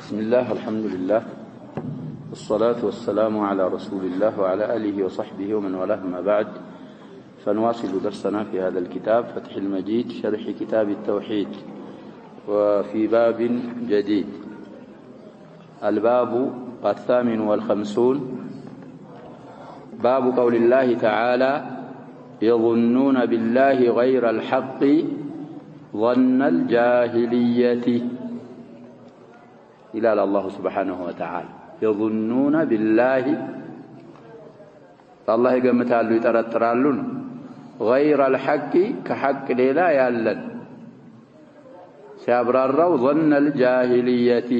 بسم الله الحمد لله والصلاة والسلام على رسول الله وعلى آله وصحبه ومن والاه ما بعد، فنواصل درسنا في هذا الكتاب فتح المجيد شرح كتاب التوحيد، وفي باب جديد الباب 58 باب قول الله تعالى يظنون بالله غير الحق ظن الجاهلية إلى الله سبحانه وتعالى. يظنون بالله الله يقمتالو يترطرالون غير الحق كحق ليلا يالن سيابرارو ظن الجاهلية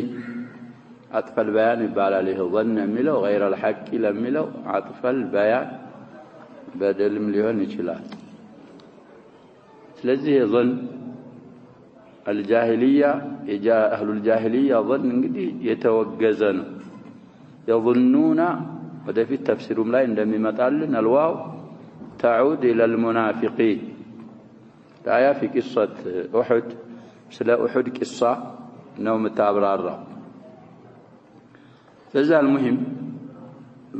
عطف البيان يبالا له ظن ملو غير الحق لملو عطف البيان بدل مليون يشلال. ስለዚህ ظن الجاهلية إجا أهل الجاهلية ظن እንግዲህ የተወገዘ ነው። يظنون وده في التفسير لا عندما يمثلن الواو تعود إلى المنافقين. الآية في قصة أحد سلا أحد قصة نوم تابرار. فإذا المهم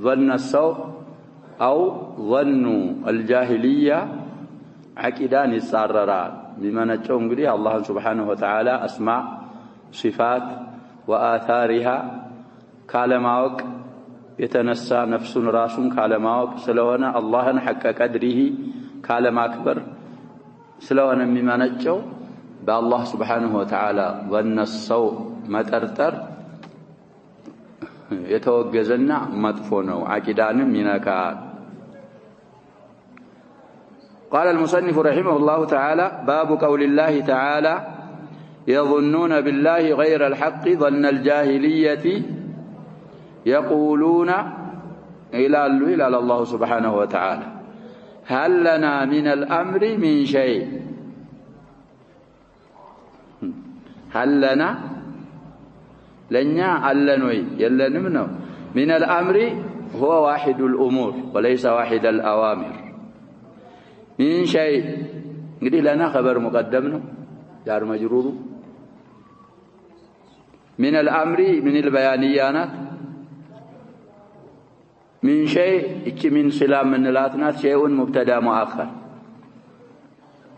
ظن السوء أو ظنوا الجاهلية عقيدان الساررات بما نجوم قريه الله سبحانه وتعالى أسماء صفات وآثارها كالماوك يتنسى نفس راس كالماوك سلونا الله حق قدره كالم أكبر سلونا بما نجوم بالله سبحانه وتعالى ظن السوء مترتر يتوجزنا مدفونه عقيدان منكات. قال المصنف رحمه الله تعالى باب قول الله تعالى يظنون بالله غير الحق ظن الجاهلية يقولون إلى الله سبحانه وتعالى هل لنا من الأمر من شيء. هل لنا لنيا ألنوي يلنمنو من الأمر هو واحد الأمور وليس واحد الأوامر. من شيء قلت لنا خبر مقدمنا جار مجرور من الأمر من البيانيات من شيء من سلام من الاتنات شيء مبتدا مؤخر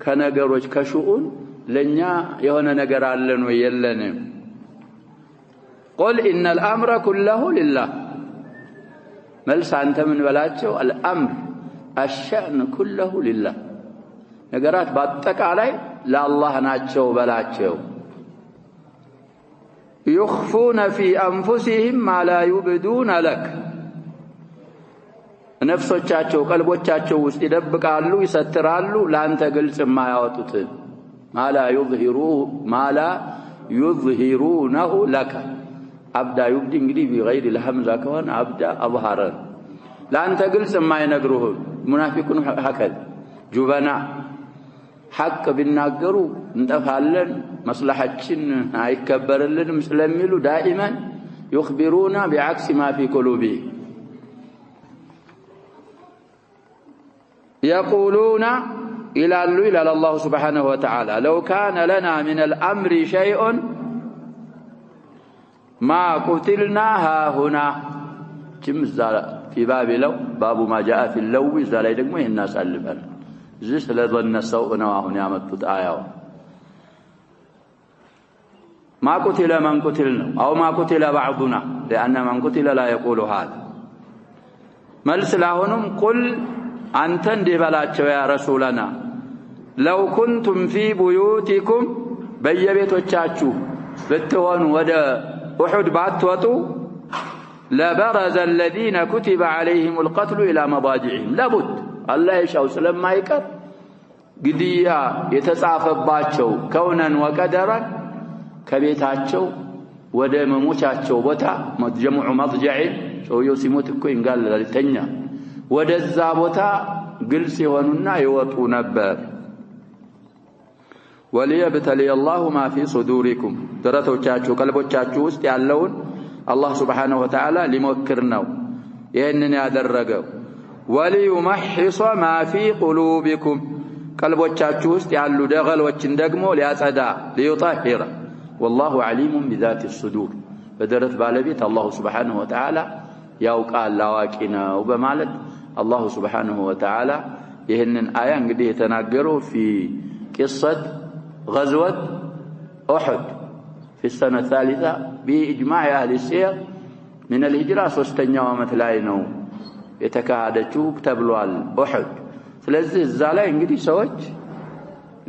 كنجروج كشؤون لنيا يهونا نجر علن ويلن. قل إن الأمر كله لله ملس أنت من بلاتشو الأمر الشأن كله لله نقرات باتك علي لا الله ناتشو بلاتشو يخفون في أنفسهم ما لا يبدون لك نفسوቻቸው ቀልቦቻቸው ውስጥ ይደብቃሉ ይሰትራሉ ላንተ ግልጽ የማያወጡት ما لا يظهرونه لك أبدا يبدي እንግዲህ بغير الهمزة كون أبدا أظهر لأنت قلت ما ينقره منافقون هكذا جبنا حق بالناقروا انتفعلن مصلحتشن هيكبرلن مسلميلو دائما يخبرون بعكس ما في قلوبهم. يقولون إلى الله سبحانه وتعالى لو كان لنا من الأمر شيء ما قتلنا هاهنا كم في باب لو باب ما جاء في اللو زال يدقمو الناس ألبن زيس لظن السوء نواهن يامتت آية ما قتل من قتلنا أو ما قتل بعضنا لأن من قتل لا يقول هذا ملس لهنم قل أنتن دبلاتشو يا رسولنا لو كنتم في بيوتكم بيبيت وچاچو بتوان ودا أحد باتوتو لبرز الذين كتب عليهم القتل إلى مضاجعهم لابد الله يشاء سلام ما يكر قديا يتصافباتشو كونا وقدرا كبيتاتشو ودا مموشاتشو بوتا جمع مضجعين شو يوسيموتكو ينقال للتنيا ودا الزابوتا قلسي وننا يوطو نبر. وليبتلي الله ما في صدوركم درتو تشاچو قلبو تشاچو ውስጥ ያለውን الله سبحانه وتعالى لموكرنا يهنن ያደረገው وليمحص ما في قلوبكم قلبوቻችሁ ውስጥ ያሉ ደገሎችን ደግሞ ሊያጸዳ ليطهر والله عليم بذات الصدور بدرت بالبيت الله سبحانه وتعالى ያውቃል አዋቂ ነው በማለት الله سبحانه وتعالى ይህንን አያ እንግዲህ የተናገረው في قصة غزوة أحد في السنة الثالثة بإجماع أهل السير من الهجرة ሶስተኛው ዓመት ላይ ነው የተካሄደችው ተብሏል أحد ስለዚህ እዛ ላይ እንግዲህ ሰዎች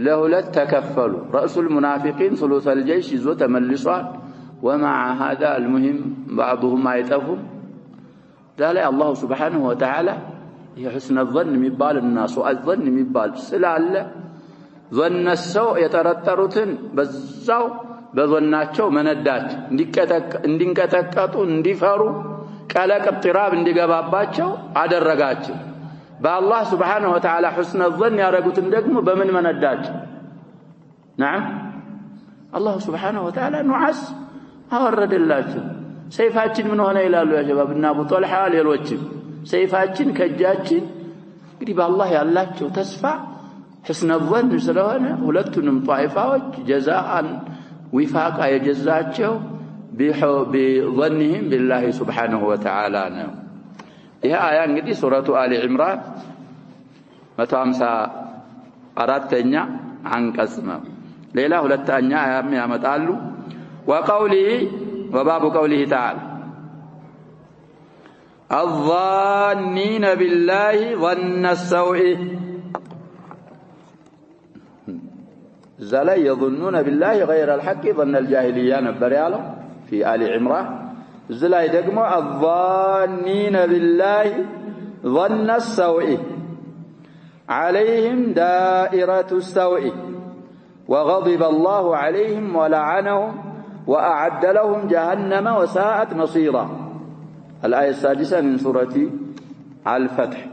ለሁለት ተከፈሉ رأس المنافقين ثلث الجيش ይዞ ተመልሷል ومع هذا المهم بعضهم አይጠፉም ذلك الله سبحانه وتعالى يحسن الظن የሚባል الناس الظن የሚባል ስላለ ظن السوء የተረጠሩትን በዛው በظنናቸው መነዳች እንዲንቀጠቀጡ እንዲፈሩ ቀለቅ ጥራብ እንዲገባባቸው አደረጋቸው በአላህ Subhanahu Wa Ta'ala حسن الظن ያረጉትን ደግሞ በምን መነዳች نعم الله سبحانه وتعالى نعس አወረደላቸው ሰይፋችን ምን ሆነ ይላሉ ያ ሸባብና አቡ ጦልሃ ሌሎችም ሰይፋችን ከጃችን እንግዲህ በአላህ ያላቸው ተስፋ حسن الظن ስለሆነ ሁለቱንም ጣይፋዎች ጀዛአን ዊፋቃ የጀዛቸው بظنهم بالله سبحانه وتعالى ነው ይሄ አያ እንግዲህ ሱረቱ አሊ ኢምራን 154ኛ አንቀጽ ነው ሌላ ሁለተኛ አያም ያመጣሉ وقوله وباب قوله تعالى الظانين بالله ظن السوء زلا يظنون بالله غير الحق ظن الجاهلية نبر يالو في آل عمران زلا يدقموا الظانين بالله ظن السوء عليهم دائرة السوء وغضب الله عليهم ولعنهم وأعد لهم جهنم وساءت مصيرا الآية السادسة من سورة الفتح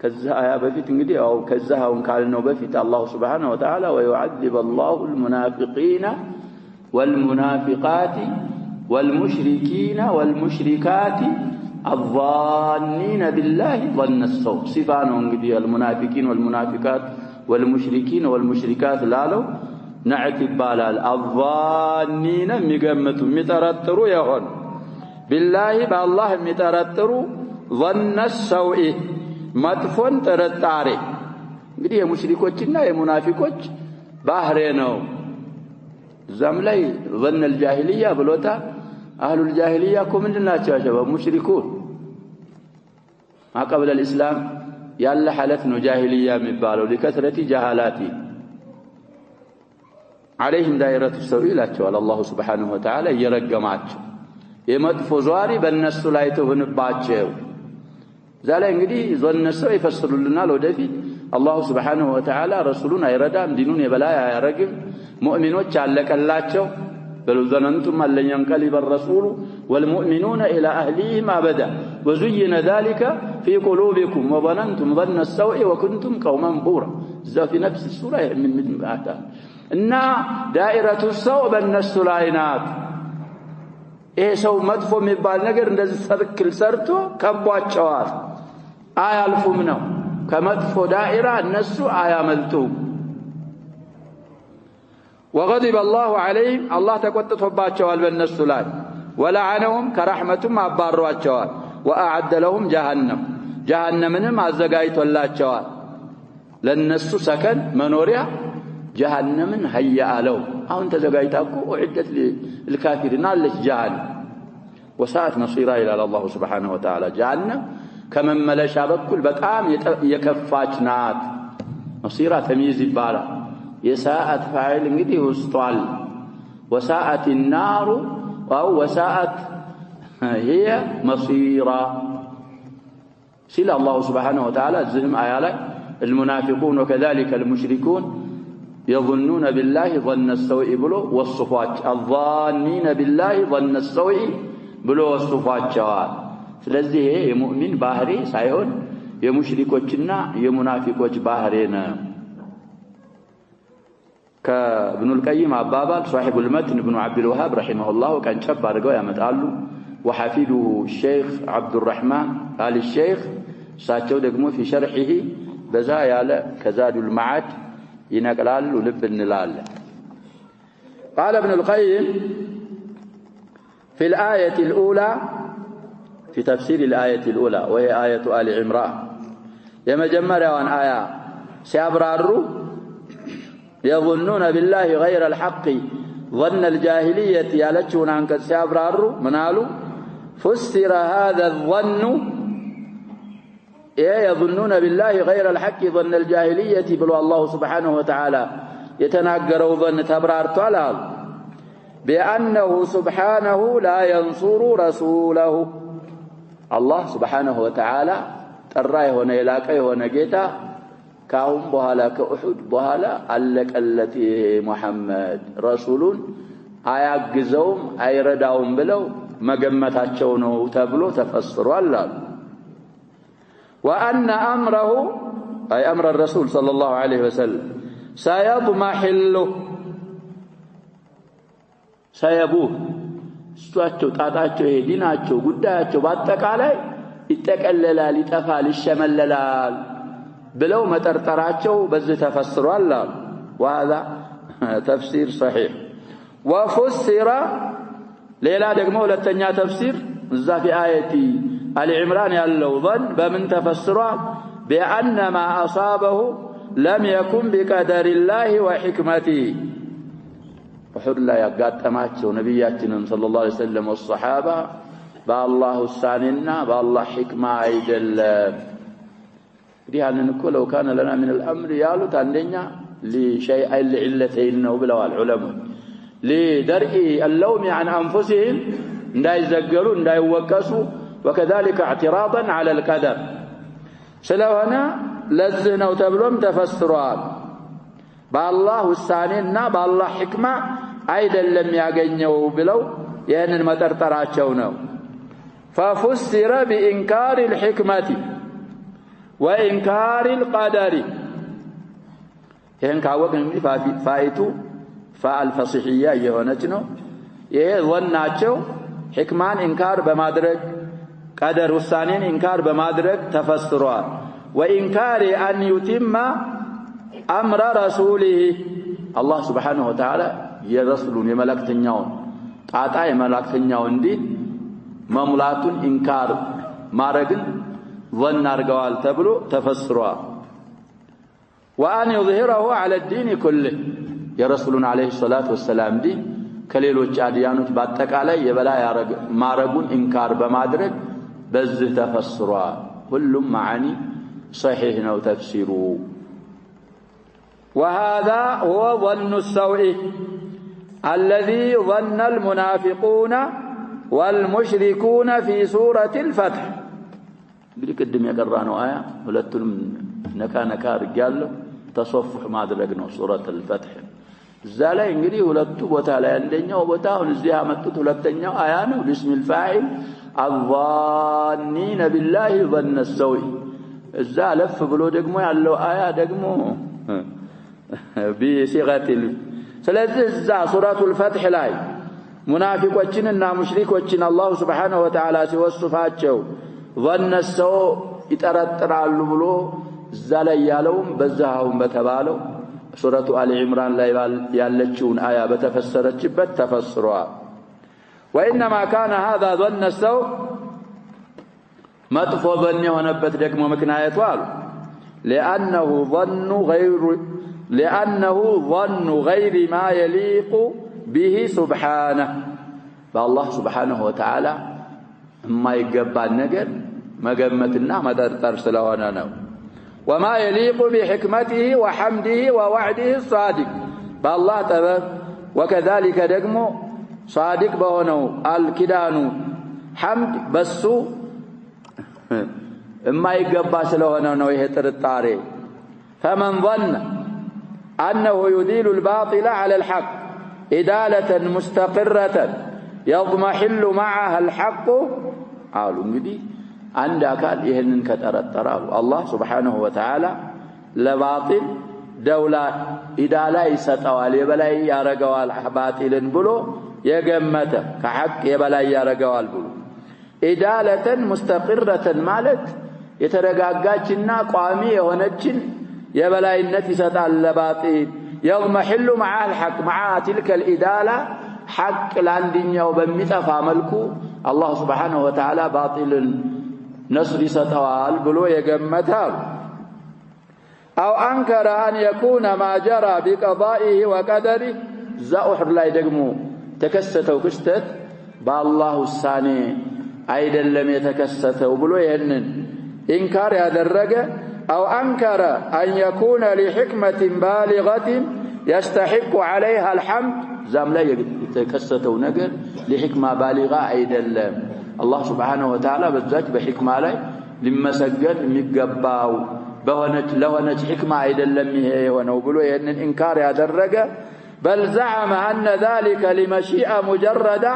كذا آية بفيت انجدي أو كذاها ونكالنو بفيت الله سبحانه وتعالى ويعذب الله المنافقين والمنافقات والمشركين والمشركات الظانين بالله ظن السوء صفانه انجدي المنافقين والمنافقات والمشركين والمشركات لالو نعت بالال الظانين ميقمتو ميترترو يهون بالله بالله ميترترو ظن السوء مدفون ترتاري እንግዲህ የሙሽሪኮችና የሙናፊቆች ባህሬ ነው ዘምላይ ظن الجاهليه ብሎታ اهل الجاهليه እኮ ምንድናቸው ያሸባ ሙሽሪኩን قبل الاسلام ያለ ሐለት ነው ጃሂልያ የሚባለው ለከثرة جهالاتي عليهم دائرة السوء لا تشوال الله سبحانه وتعالى يرقماتهم يمدفو زواري بالنسو لا يتهنباتهم ذلك እንግዲህ ظن السوء يفسرلنا لو دفي الله سبحانه وتعالى رسولنا يردام دينون يبلا يرقم مؤمنوች አለቀላቸው بل ظننتم أن لن ينقلب الرسول والمؤمنون إلى أهليهم أبدا وزين ذلك في قلوبكم وظننتم ظن السوء وكنتم قوما بورا في نفس السورة من بعدها إن دائرة السوء بالنسو لاينات إيه سو مدفو مبال نقر ندز سركل سرتو كبواتشوار آية ألفو منه كمدفو دائرة النسو آية ملتو وغضب الله عليهم الله تقوتتهم باتشوال بالنسو لاي ولعنهم كرحمتهم أباروا الشوال وأعد لهم جهنم جهنمنهم أزقايت الله الشوال للنسو سكن منوريا جهنم هيا له أو أنت زقايتكو أعدت للكافرين ليش جهنم وساءت مصيرها إلى الله سبحانه وتعالى جهنم كمن ملشا بكل بتام يكفاتنات مصيرها تمييز بالا يساءت فاعل انجدي وسطال وساءت النار أو وساءت هي مصيرا سيل الله سبحانه وتعالى الزهم آيالك المنافقون وكذلك المشركون يظنون بالله ظن السوء بلو والصفات الظانين بالله ظن السوء بلو والصفات شوال ስለዚህ የሙእሚን ባህሪ ሳይሆን የሙሽሪኮችና የሙናፊቆች ባህሪና ከኢብኑ القيم አባባል صاحب المتن ابن عبد الوهاب رحمه الله كان ጨብ አድርገው ያመጣሉ وحفيده الشيخ عبد الرحمن قال الشيخ ሳቸው ደግሞ في شرحه በዛ ያለ كزاد المعاد ينقلال لب እንላለን قال ابن القيم في الآية الأولى في تفسير الآية الأولى وهي آية آل عمران يمجمر وان آية سيبراروا يظنون بالله غير الحق ظن الجاهلية يالجون عنك سيبراروا منالوا فسر هذا الظن يظنون بالله غير الحق ظن الجاهلية بلو الله سبحانه وتعالى يتناقروا ظن تبرارتوا على بأنه سبحانه لا ينصر رسوله الله سبحانه وتعالى تراه هنا يلاقيه هنا جيتا كاهم بهالا كأحد بهالا ألك التي محمد رسول أيقزهم أيردهم بلو مجمتاتشونه تبلو تفسروا الله وأن أمره أي أمر الرسول صلى الله عليه وسلم سيضمحل سيبوه ستواتشو تاتاتشو ديناتشو قداتشو باتك علي يتكاللال يتفال الشمللال بلو مترتراتشو بز تفسروا الله وهذا تفسير صحيح وفسر ليلا دقمو لتنيا تفسير ذا في آية آل عمران يالله ظن بمن تفسروا بأن ما أصابه لم يكن بقدر الله وحكمته وحر لا يقاتماتشو نبياتنا صلى الله عليه وسلم والصحابة بالله الساننا بالله حكمة عيدل ريحان نقول لو كان لنا من الأمر يالو تاندينا لشيء لعلتين وبلوا العلماء لدرء اللوم عن أنفسهم لا يزقلوا لا يوكسوا وكذلك اعتراضا على القدر سلونا لزنا وتبلوم تفسروا بالله الساننا بالله حكمة عيدا لم يغنيوا بلو يعني المترتراتشو نو ففسر بإنكار الحكمة وإنكار القدر يعني كاوكن فايتو فالفصيحية يهونتنو يظناتشو حكمان إنكار بمادرك قدر الثانين إنكار بمادرك تفسروا وإنكار أن يتم أمر رسوله الله سبحانه وتعالى يرسلون يملكتنيون تعطى يملكتنيون دي مملاتون إنكار مارقن ظن أرقوال تبلو تفسروا وأن يظهره على الدين كله يرسلون عليه الصلاة والسلام دي كليلو جاديانو باتك علي يبلا مارقون إنكار بمادرك بز تفسروا كلهم معاني صحيح وتفسيروا وهذا هو ظن السوء الذي ظن المنافقون والمشركون في سورة الفتح قلت قدم يقرانوا آية ولتلم نكا رجاله تصفح ما درقنا سورة الفتح الزالة ينقلي ولتو بوتالا يندنيا وبوتاهم الزيها متوت ولتنيا آيانا باسم الفاعل الظانين بالله ظن السوء الزالة فبلو دقمو يعلو آية دقمو بصيغة سلازه سورة الفتح لاي منافق وجننا مشرك وجن الله سبحانه وتعالى سوصفاتشو ظن السوء يترترالو بلو زالي يالوم بزهاهم بتبالو سورة آل عمران لا يالتشون آية بتفسرتشبت تفسروا وإنما كان هذا ظن السوء مطفو ظني ونبت لكم مكناية والو لأنه ظن غير ما يليق به سبحانه فالله سبحانه وتعالى ما يقبع النقر مقمتنا مدرتر سلوانا وما يليق بحكمته وحمده ووعده الصادق فالله تبارك وكذلك دقمو صادق بهنو الكدانو حمد بسو ما يقبع سلوانا ويهتر الطاري فمن ظن أنه يديل الباطل على الحق إدالة مستقرة يضمحل معها الحق قالوا نجدي عندك إهن كترتراه الله سبحانه وتعالى لباطل دولة إدالة يستوال يبلا يارجوال باطل بلو يجمته كحق يبلا يارجوال بلو إدالة مستقرة مالت يترجعجنا قامي ونجن يبلا النتي ستال لباطل يضمحل مع الحق مع تلك الإدالة حق لاندኛው በሚጠፋ መልኩ አላህ Subhanahu Wa Ta'ala ባጢልን ነስር ይሰጣዋል ብሎ የገመታል أو أنكر أن يكون ما جرى بقضائه وقدره زاؤحر لا يدقمو تكستوا كشتت بالله الثاني أيضا لم يتكستوا بلو يهنن إنكار هذا الرجل أو أنكر أن يكون لحكمة بالغة يستحق عليها الحمد زام لا يتكستوا نقل لحكمة بالغة أيضا لم الله سبحانه وتعالى بالذات بحكمة عليه لما سجل مقباو بهونت لهونت حكمة أيضا لم يهونوا بلو يهنن إنكار هذا الرجل بل زعم أن ذلك لمشيئة مجردة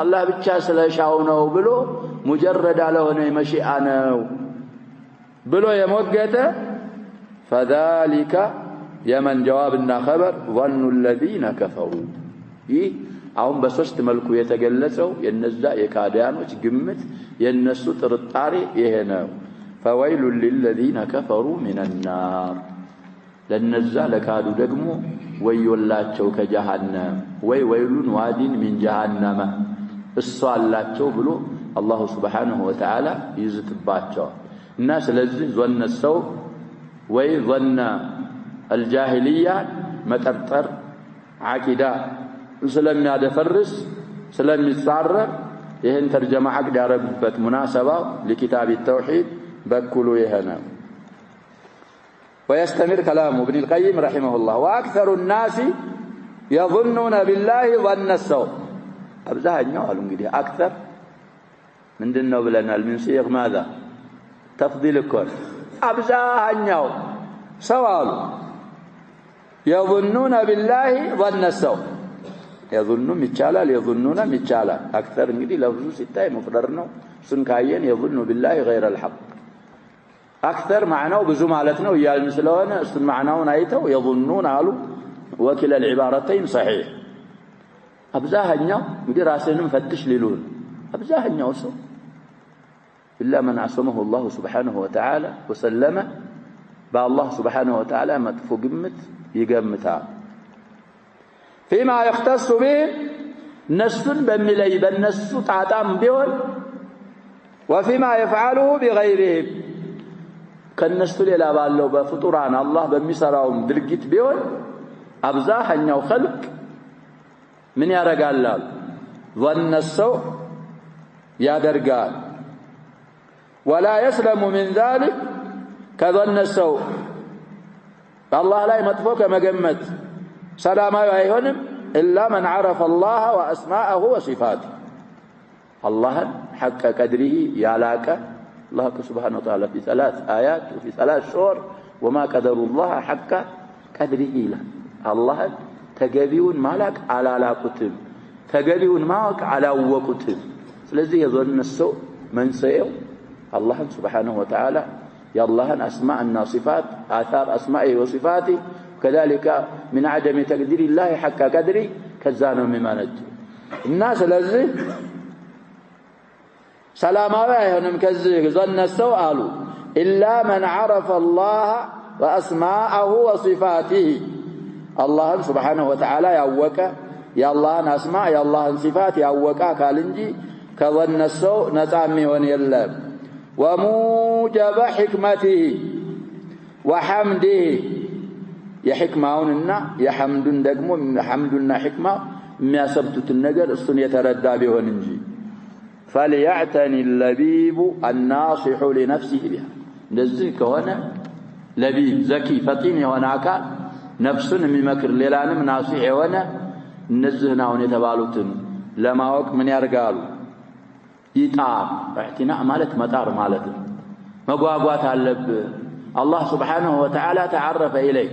الله بتشاس لا يشاونه بلو مجردة لهونه مشيئة بلو يموجته فذلك يمن جوابنا خبر ظن الذين كفروا አሁን በሶስት መልኩ የተገለጸው የነዛ የካዲያኖች ግምት የነሱ ጥርጣሬ ይሄ ነው فويل للذين كفروا من النار ለነዛ ለካዱ ደግሞ ወዮላቸው ከጀሃነም ወይሉን ዋዲን من جهنم እሱ አላቸው ብሎ አላህ Subhanahu Wa Ta'ala ይዝትባቸው እና ስለዚህ ظن السو ወይ ظن الجاهلية መጠርጠር عقيدة ስለሚያደፈርስ ስለሚጻረር ይሄን ተርጀማ عقد ያረጉበት مناسبة لكتاب التوحيد بكلوا يهنا ويستمر كلام ابن القيم رحمه الله وأكثر الناس يظنون بالله ظن السوء أبزاهنيو قالوا انجدي أكثر من دنو بلنا من صيغ ماذا تفضيل الكل أبزاهنيو سوال يظنون بالله ظن السوء يظنون متشالا يظنون متشالا أكثر انجدي لفظو ستاي مفررنو سنكاين يظن بالله غير الحق أكثر معناه بزو مالتنا ويا المسلمين استن معناه نايته يظنون قالوا وكلا العبارتين صحيح أبزاهنيو مدي راسنا مفتش للون أبزاهنيو سو إلا من عصمه الله سبحانه وتعالى وسلم بالله سبحانه وتعالى مدفو قمت يقمتها فيما يختص به نسف بملي بالنسف تعتام بيول وفيما يفعله بغيرهم كالنسف لا بالله بفطران الله بمسراهم درجت بيول أبزاهنيو خلق من يرجال ظن السوء يا درجال ولا يسلم من ذلك كظن السوء الله لا يمطفوك مجمت سلام يهونم إلا من عرف الله وأسماءه وصفاته الله حق قدره يعلاك الله سبحانه وتعالى في 3 آيات وفي 3 سور وما قدر الله حق قدره له الله تجبيون مالك على لا كتب تجبيون مالك على وكتب ስለዚህ يظن السوء من سيء الله سبحانه وتعالى يا الله أسماءنا صفات آثار أسمائه وصفاته كذلك من عدم تقدير الله حق قدره كزانوا مما نجي الناس لذي سلاماوي አይሆንም ከዚህ ظن السوء قالوا إلا من عرف الله وأسماءه وصفاته الله سبحانه وتعالى يوك يا الله أسماء يا الله صفات يوك قال انجي كظن السوء نتامي ونيلب وموجب حكمته وحمده يحكماوننا يحمدون دغمو حمدنا حكمه የሚያሰብቱት ነገር እሱን የተረዳ ቢሆን እንጂ فليعتني اللبيب الناصح لنفسه بها እንደዚህ ከሆነ ለቢብ ዘኪ ፈጢን የሆነ አካል ነፍሱን የሚመክር ሌላንም ናሲህ የሆነ እነዚህን አሁን የተባሉትን ለማወቅ ምን ያርጋሉ ይጣር اعتناء ማለት መጣር ማለት ነው መጓጓት አለብህ الله سبحانه وتعالى تعرف إليه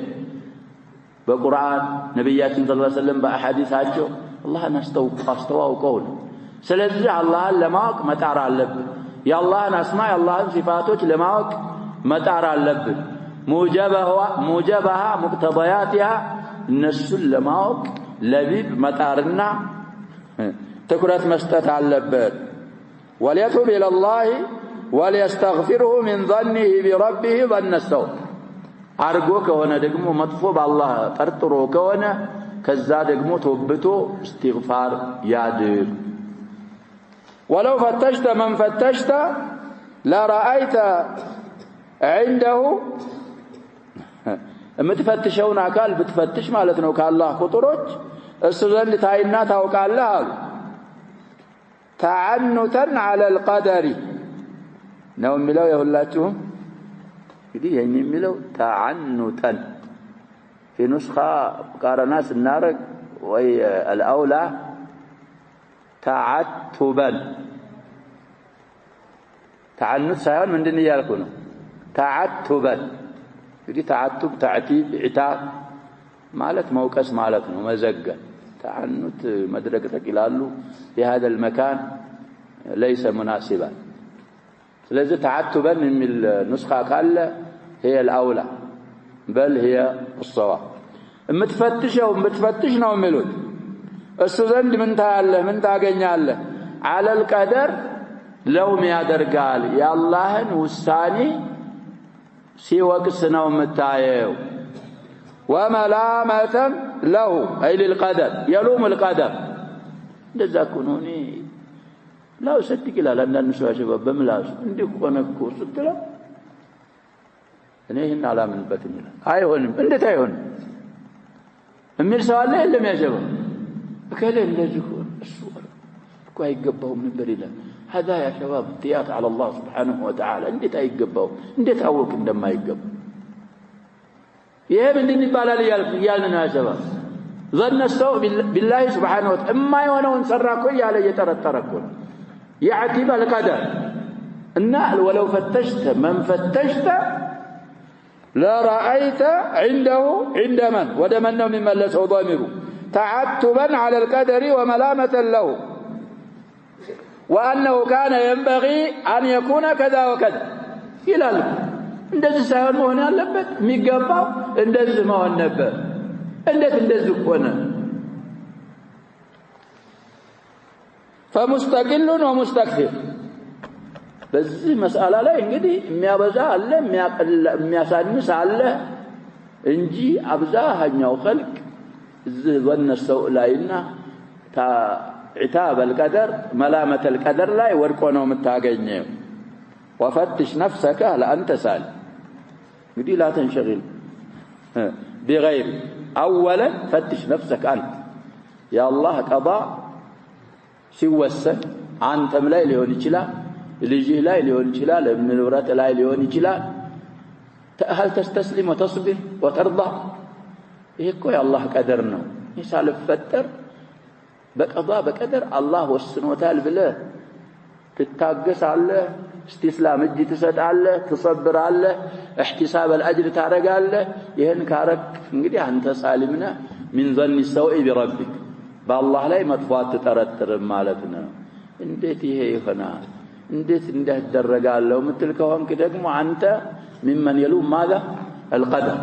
بقرآن نبياتنا صلى الله عليه وسلم بأحاديثاته الله نستوى قول سلزع الله لماك متعرى اللب يا الله نسمع الله صفاتك لماك متعرى اللب موجبها مقتضياتها النسل لماك لبيب متعرنا تكرت مستتع اللب وليتوب إلى الله وليستغفره من ظنه بربه ظن السوء أرجوك وانا دقمو مطفوب الله ترتروك وانا ከዛ ደግሞ ተወብቶ استغفار ያድር ولو فتشت من فتشت لرأيت عنده የምትፈትሸውን አካል ብትፈትሽ ማለት ነው ከአላህ ቁጥሮች እሱ ዘንድ ታይና ታውቃለህ አሉ ተعنتا على القدر ነው የሚለው የሁላችሁም እንግዲህ የኔ የሚለው ተعنتا في نسخة قارنا سنارك والأولى تعتبا تعنت سيان من دنيا يكون تعتبا يدي تعتب تعتيب عتاب مالت موكس مالت مزقا تعنت مدركتك إلى في هذا المكان ليس مناسبا لذا تعتبا من النسخة قال هي الأولى بل هي الصواب متفتش ነው የሚሉት እሱ ዘንድ ምን ታያለህ ምን ታገኛለህ على القدر لوم ያደርጋል የአላህን ውሳኔ ሲወቅስ ነው የምታየው وملامة له أي للقدر يلوم القدر እንደዛ ኩኑኒ ላው ሰድቅ ይላል አንዳንድ ሰው ያሸበብ በምላሱ እንዲህ ቆነኩ ስትለው እኔ ይሄን አላምንበትም ይላል አይሆንም እንዴት አይሆንም እሚል ሰው አለ የለም ያሸበብ ከለ እንደዚህ እሱ እኮ አይገባውም ነበር ይላል هذا يا شباب احتياط على الله سبحانه وتعالى እንዴት አይገባው እንዴት አወቅ እንደማይገባ ይሄ ምንድን ይባላል ያልን ነው ያሸበብ ظن السوء بالله سبحانه وتعالى اما يሆነውን ሰራኮ ያለ እየተረተረኮ يعتب القدر ان ولو فتشت من فتشت لا رأيت عنده عند من ودمن من ملسه ضامره تعتبا على القدر وملامة له وأنه كان ينبغي أن يكون كذا وكذا إلى الله እንደዚህ ሳይሆን መሆን ያለበት የሚገባው እንደዚህ መሆን ነበር እንዴት እንደዚህ ሆነ فمستقل ومستكثر በዚህ መስአላ ላይ እንግዲህ የሚያበዛ አለ የሚያሳንስ አለ እንጂ አብዛኛው خلق እዚህ ظن السوء ላይና عتاب القدر ملامة القدر لا يورقو ነው የምታገኘው وفتش نفسك لأنت سال بدي لا تنشغل بغير اولا فتش نفسك انت يا الله قضاء ሲወሰን አንተም ላይ ሊሆን ይችላል ልጅህ ላይ ሊሆን ይችላል ابن ንብረት ላይ ሊሆን ይችላል هل تستسلم وتصبر وترضى ይሄ እኮ የአላህ ቀደር ነው ይሳልፈጠር በቀضاء በቀደር አላህ ወስኖታል ብለህ ትታገሳለህ استسلام እጅ ትሰጣለህ ትصبራለህ احتساب الاجر ታረጋለህ ይሄን ካረክ እንግዲህ አንተ ሳሊምና من ظن السوء بربك بالله ላይ መጥፋት ተጠረጥር ማለት ነው እንዴት ይሄ ይሆናል እንዴት እንደደረጋለው ምትል ከሆንክ ደግሞ አንተ ممن يلوم ماذا القدر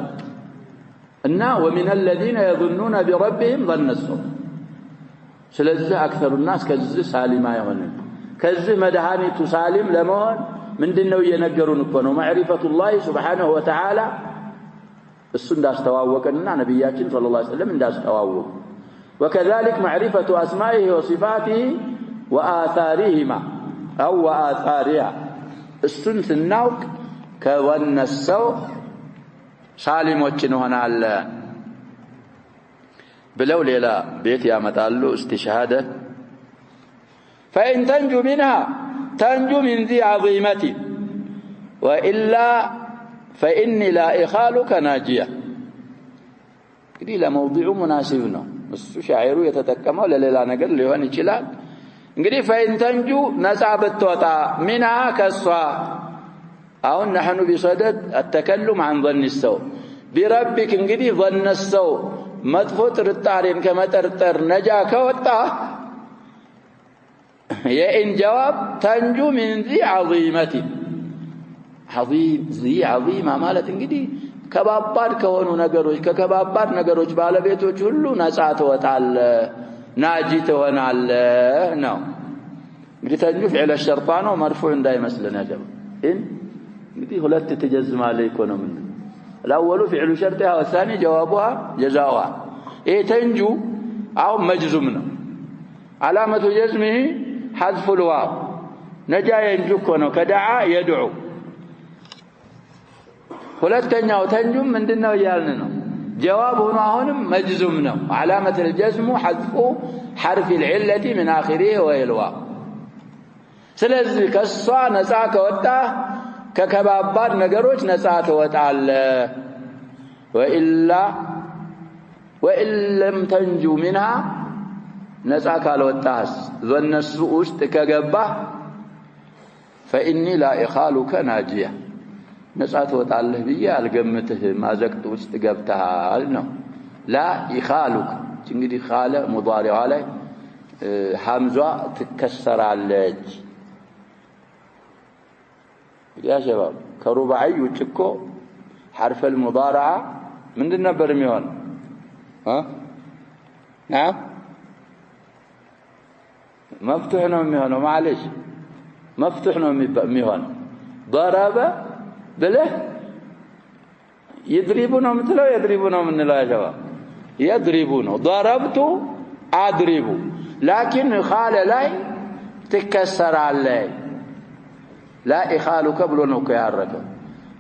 እና ومن الذين يظنون بربهم ظن السوء ስለዚህ اكثر الناس ከዚህ ሳሊማ ይሆን ከዚህ መድኃኒቱ ሳሊም ለመሆን ምንድነው እየነገሩን እኮ ነው معرفة الله سبحانه وتعالى እሱ እንዳስተዋወቀና ነብያችን ሰለላሁ ዐለይሂ ወሰለም እንዳስተዋወቁ وكذلك معرفة أسمائه وصفاته وآثارهما أو وآثارها السن سناوك كون السوء سالموችን ሆናል ብለው ሌላ ቤት ያመጣሉ استشهاده فإن تنجو منها تنجو من ذي عظيمة وإلا فإني لا إخالك ناجية እንግዲህ ለመውضዑ مناسب ነው እሱ ሻዒሩ የተጠቀመው ለሌላ ነገር ሊሆን ይችላል እንግዲህ فإن تنجو ነፃ ብትወጣ منها ከሷ አሁን نحن بصدد التكلم عن ظن السوء بربك እንግዲህ ظن السوء መጥፎ ጥርጣሬን ከመጠርጠር ነጃ ከወጣ የኢን ጀዋብ تنجو من ذي عظيمة عظيم ذي عظيمة ማለት እንግዲህ ከባባድ ከሆኑ ነገሮች ከከባባድ ነገሮች ባለቤቶች ሁሉ ነፃ ተወጣለህ ናጂ ትሆናለህ ነው እንግዲህ ተንጁ فعل الشرط ነው مرفوع እንዳይመስለን ያጀብ እንግዲህ ሁለት ተጀዝማለ ኢኮኖሚ الاول فعل شرطها والثاني جوابها جزاؤها تنجو أو مجزومنا علامة جزمه حذف الواو نجا ينجو كونه كدعا يدعو ሁለተኛው ተንጁም ምንድነው ያልን ነው جواب هنا هون مجزوم ነው علامة الجزم حذف حرف العلة من آخره والواو ስለዚህ ከሷ ነፃ ከወጣ ከከባባድ ነገሮች ነፃ ትወጣለህ وإن لم تنجو منها ነፃ ካልወጣስ ዘነሱ ውስጥ ከገባህ فإني لا إخالك ناجية ነፃ ትወጣለህ ብዬ አልገምትህም ማዘቅት ውስጥ ገብተሃል ነው لا إخالك እንግዲህ ኻለ ሙዳሪዓ ላይ ሐምዟ ትከሰራለች يا شباب كرباعي وتشكو حرف المضارعة من النبر ميون ها نعم مفتوح نو ميون معلش مفتوح نو ميون ضرب بله يضربونه مثله يضربونه من لا يا شباب يضربونه ضربت اضرب لكن خال لاي تكسر عليه لا إخالك بلونك يا الرجل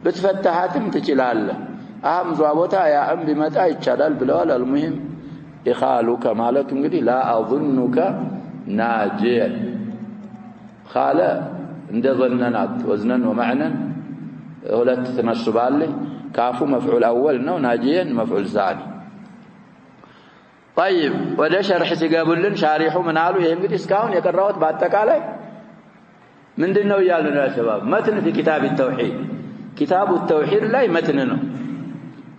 بتفتحاتم تجلالله أهم زوابتها يا أم بمتى يتشلال بلوال المهم إخالك مالك انقدي لا أظنك ناجيا خالة عند ظننات وزنا ومعنى ولا تتنصب عليه كافو مفعول أول نو ناجيا مفعول ثاني طيب وده شرح تقابل لن شارحه من عالو يهمقدي اسكاون يقرأوت بعدتك عليه من دنو يالنا يا شباب متن في كتاب التوحيد كتاب التوحيد لا متننا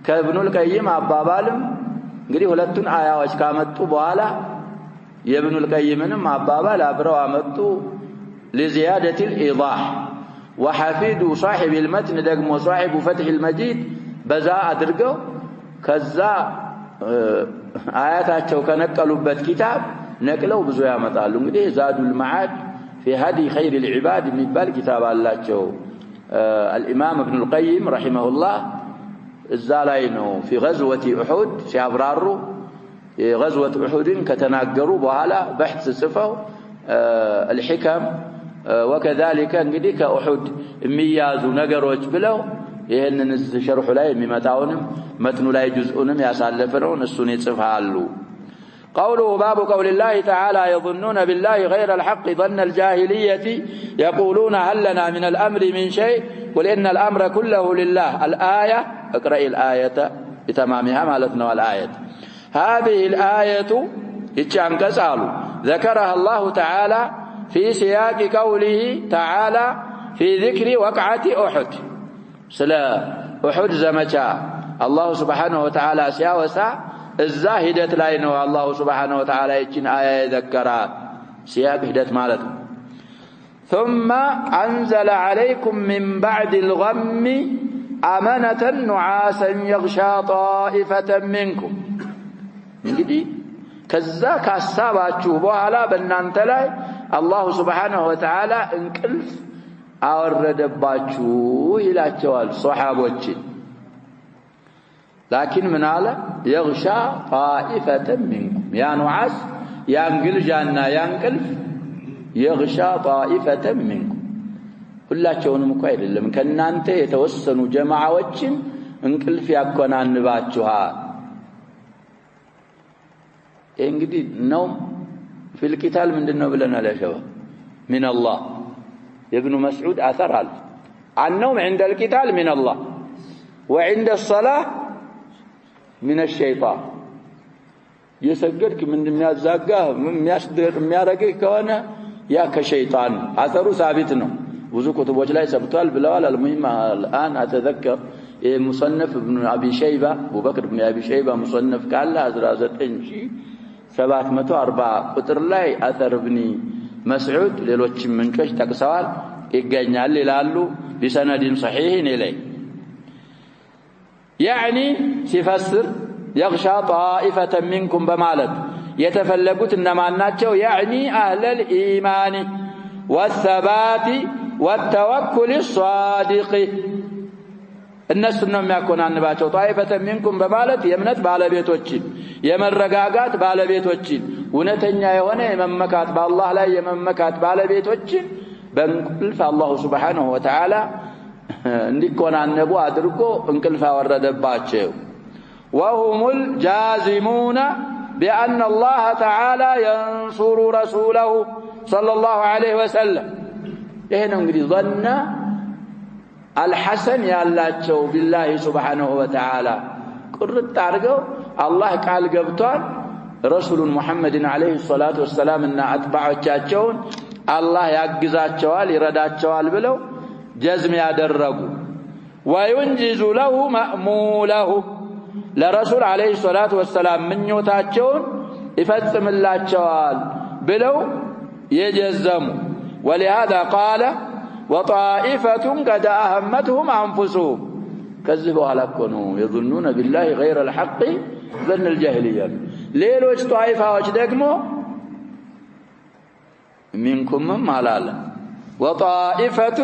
كابن القيم አባባልም እንግዲህ ሁለቱን አያዎች ካመጡ በኋላ የابن القيمንም አባባል አብረው አመጡ لزيادة الإيضاح وحفيد صاحب المتن ደግሞ صاحب فتح المجيد በዛ አድርገው ከዛ አያታቸው ከነቀሉበት ኪታብ ነቅለው ብዙ ያመጣሉ እንግዲህ ዛዱል መዓድ في هدي خير العباد من بال كتاب الله الإمام ابن القيم رحمه الله الزالينو في غزوة أحد سيابرارو غزوة أحد كتناقروا بهالا بحث صفه الحكم وكذلك انقديك أحد ميازو نقروج بلو يهن شرح لاي ممتاونم متن لاي جزءونم ياسالفرون السنة صفهالو قوله باب قول الله تعالى يظنون بالله غير الحق ظن الجاهلية يقولون هل لنا من الأمر من شيء قل إن الأمر كله لله الآية اقرأ الآية بتمامها مالتنا الآية هذه الآية اتشانكسالوا ذكرها الله تعالى في سياق قوله تعالى في ذكر وقعة أحد سلا أحد زمجا الله سبحانه وتعالى سياوسا الزاهدة لاينه الله سبحانه وتعالى يجن آية يذكرها سياق هدت مالته ثم أنزل عليكم من بعد الغم أمنة نعاسا يغشى طائفة منكم نجدي كذاك الساباتشو بوهلا بنانت لاي الله سبحانه وتعالى انكلف أورد باتشو إلى الجوال صحابوتشي لكن من على يغشى طائفة منكم يا نعاس ينقل جانا ينقلف يغشى طائفة منكم كلاتشون مكوير لما كان أنت يتوسنوا جماعة وجن انقلف يكون عن نباتشها انقدي النوم في القتال من النوم لنا لا شباب من الله ابن مسعود أثر النوم عند القتال من الله وعند الصلاة من الشيطان يسجدك من የሚያዛጋህ የሚያረግህ ከሆነ ያ ከሸይጣን አثሩ ثابت ነው ብዙ ኩቱቦች ላይ ሰብቷል ብለዋል المهم الآن أتذكر مصنف ابن أبي شيبة أبو بكر بن أبي شيبة مصنف قال 19740 ቁጥር ላይ أثر ابن مسعود ሌሎችም ምንጮች ጠቅሰዋል ይገኛል ይላሉ بسند صحيح إليه يعني سيفسر يغشى طائفة منكم بمالت يتفلقوا إنما الناتشو يعني أهل الإيمان والثبات والتوكل الصادق الناس ነው የሚያኮናንባቸው ጣይፈተ منكم በማለት የእምነት ባለቤቶችን የመረጋጋት ባለቤቶችን እውነተኛ የሆነ የመመካት በአላህ ላይ የመመካት ባለቤቶችን በእንቅልፍ አላህ Subhanahu Wa Ta'ala እንዲኮናነቡ አድርጎ እንቅልፍ አወረደባቸው وهم الجازمون بأن الله تعالى ينصر رسوله صلى الله عليه وسلم ይሄ ነው እንግዲህ ظن الحسن ያላቸው بالله سبحانه وتعالى ቁርጥ አድርገው አላህ ቃል ገብቷል ረሱሉን ሙሐመድን አለይሂ ሰላቱ ወሰለም እና አጥባዖቻቸውን አላህ ያግዛቸዋል ይረዳቸዋል ብለው ጀዝም ያደረጉ وينجز له مأموله ለረሱል አለይሂ ሰላቱ ወሰለም ምኞታቸውን ይፈጽምላቸዋል ብለው የጀዘሙ ولهذا قال وطائفة قد أهمتهم أنفسهم كذبوا على كونوا يظنون بالله غير الحق ظن الجاهلية ليلوش طائفة وجدكمو منكم مالال وطائفة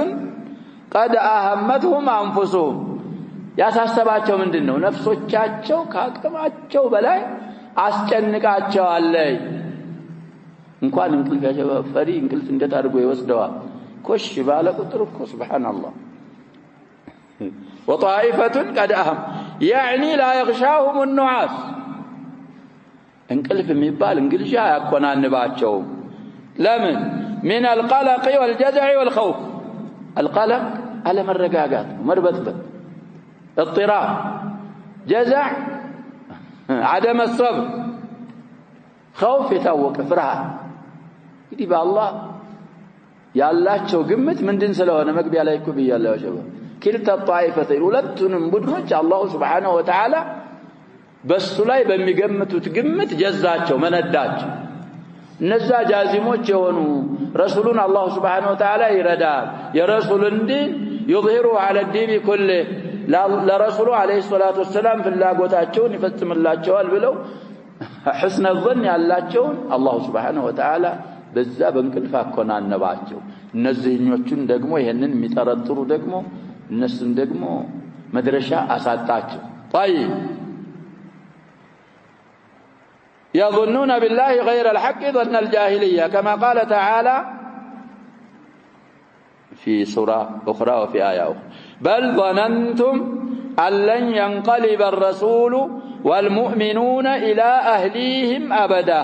قد أهمتهم أنفسهم يا ساستباچو ምንድነው ነፍሶቻቸው ካቀማቸው በላይ አስጨንቃቸው አለይ እንኳን እንቅልፍ ያሸፈሪ እንቅልፍ እንዴት አድርጎ ይወስደዋል ኮሽ ባለ ቁጥር እኮ ሱብሃንአላህ وطائفة قد أهم يعني لا يغشاهم النعاس انقلف የሚባል እንግልሻ ያቆናንባቸው ለምን من القلق والجزع والخوف القلق على مرغاغات مربطبط اضطراب جزع عدم الصبر خوف يتوق فرحه እንግዲህ በአላህ ያላቸው ግምት ምንድን ስለሆነ መግቢያ ላይ እኮ ብያለሁ ሸባብ كلتا الطائفتين ሁለቱንም ቡድኖች አላህ Subhanahu Wa Ta'ala በሱ ላይ በሚገምቱት ግምት ጀዛቸው መነዳቸው እነዛ ጃዚሞች የሆኑ ረሱሉን አላህ Subhanahu Wa Ta'ala ይረዳል የረሱልን ዲን يظهروا على الدين كله ለረሱሉ አለይሂ ሰላቱ ወሰለም ፍላጎታቸውን ይፈጽምላቸዋል ብለው حسن الظن ያላቸውን አላህ Subhanahu Wa Ta'ala በዛ በእንቅልፍ አኮናነባቸው እነዚህኞቹን ደግሞ ይሄንን የሚጠረጥሩ ደግሞ እነሱን ደግሞ መድረሻ አሳጣቸው طيب يظنون بالله غير الحق ظن الجاهلية كما قال تعالى في سورة أخرى وفي آية أخرى بل ظننتم أن لن ينقلب الرسول والمؤمنون إلى أهليهم أبدا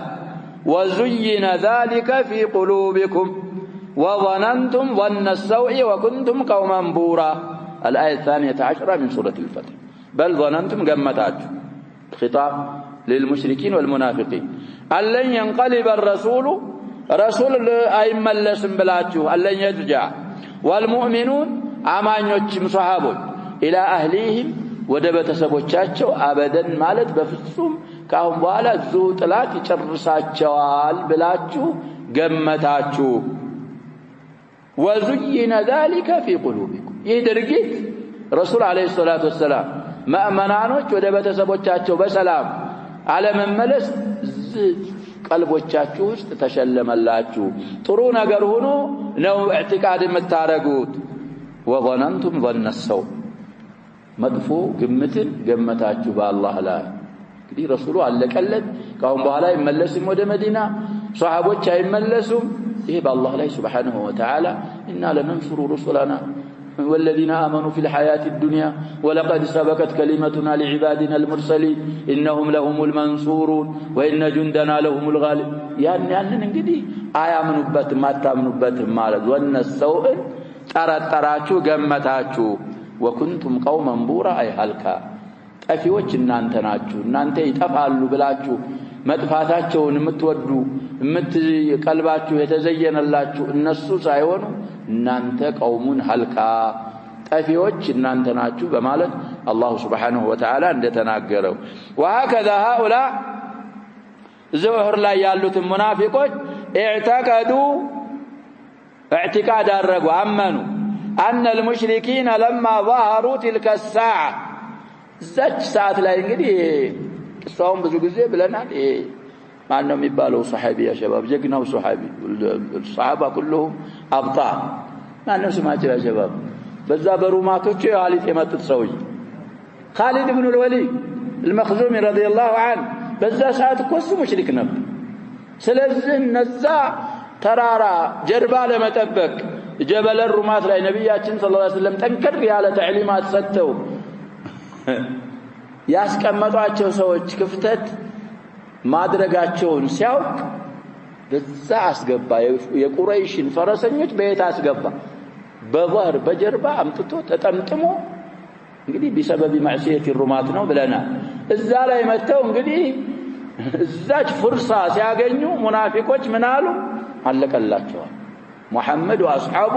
وزين ذلك في قلوبكم وظننتم ظن السوء وكنتم قوما بورا الآية 12 من سورة الفتح بل ظننتم قمتات خطاب للمشركين والمنافقين أن لن ينقلب الرسول رسول أي ملسم بلاتشو أن لن يرجع والمؤمنون አማኞችም ሷሃቦች الى اهليهم ወደበተ ሰቦቻቸው አበደን ማለት በፍጹም ካሁን በኋላ ዙ ጥላት ይጨርሳቸዋል ብላችሁ ገመታችሁ وزين ذلك في قلوبكم ይድርጊት ረሱል አለይሂ ሰላቱ ወሰለም ማእመናኖች ወደበተ ሰቦቻቸው በሰላም አለመመለስ ቀልቦቻችሁ ውስጥ ተሸለመላችሁ ጥሩ ነገር ሆኖ ነው ኢዕቲቃድ የምታረጉት وظننتم ظن السوء መጥፎ ግምትን ገመታችሁ በአላህ ላይ እንግዲህ ረሱሉ አለቀለት ካሁን በኋላ ይመለስም ወደ መዲና ሷሃቦች አይመለሱም ይሄ በአላህ ላይ Subhanahu Wa Ta'ala إنا لننصر رسلنا والذين آمنوا في الحياة الدنيا ولقد سبقت كلمتنا لعبادنا المرسلين إنهم لهم المنصورون وإن جندنا لهم الغالب يعني እንግዲህ አያምኑበት ማታምኑበት ማለት ወነ ሰው ጠራጠራችሁ ገመታችሁ وكنتم قوما بورا أي هلكا ጠፊዎች እናንተ ናችሁ እናንተ ይጠፋሉ ብላችሁ መጥፋታቸውን የምትወዱ ቀልባችሁ የተዘየነላችሁ እነሱ ሳይሆኑ እናንተ ቀውሙን ሀልካ ጠፊዎች እናንተ ናችሁ በማለት አላህ Subhanahu Wa Ta'ala እንደተናገረው وهكذا هؤلاء ዙህር ላይ ያሉት ሙናፊቆች اعتقدوا اعتقاد አደረጉ አመኑ أن المشركين لما ظهروا تلك الساعة زج ساعة لا እንግዲህ ሷም ብዙ ጊዜ ብለናል ማን ነው የሚባለው ሱሐቢ ያ ሸባብ ጀግናው ሱሐቢ الصحابة كلهم أبطال ማን ነው ስማቸው ያ ሸባብ በዛ በሩማቶቹ ያሊት የመጡት ሰውዬ خالد بن الوليد المخزومي رضي الله عنه بذا ساعات كوس مشرك نبر ስለዚህ እነዛ ተራራ ጀርባ ለመጠበቅ ጀበል ሩማት ላይ ነብያችን ሰለላሁ ዐለይሂ ወሰለም ጠንከር ያለ ተዕሊማት ሰጥተው ያስቀመጧቸው ሰዎች ክፍተት ማድረጋቸውን ሲያውቅ በዛ አስገባ የቁረይሽን ፈረሰኞች በየት አስገባ በባህር በጀርባ አምጥቶ ተጠምጥሞ እንግዲህ بسبب معصيه الرمات ነው ብለና እዛ ላይ መተው እንግዲህ እዛች ፍርሳ ሲያገኙ ሙናፊቆች ምን አሉ አለቀላቸው ሙሐመድ ወአስሐቡ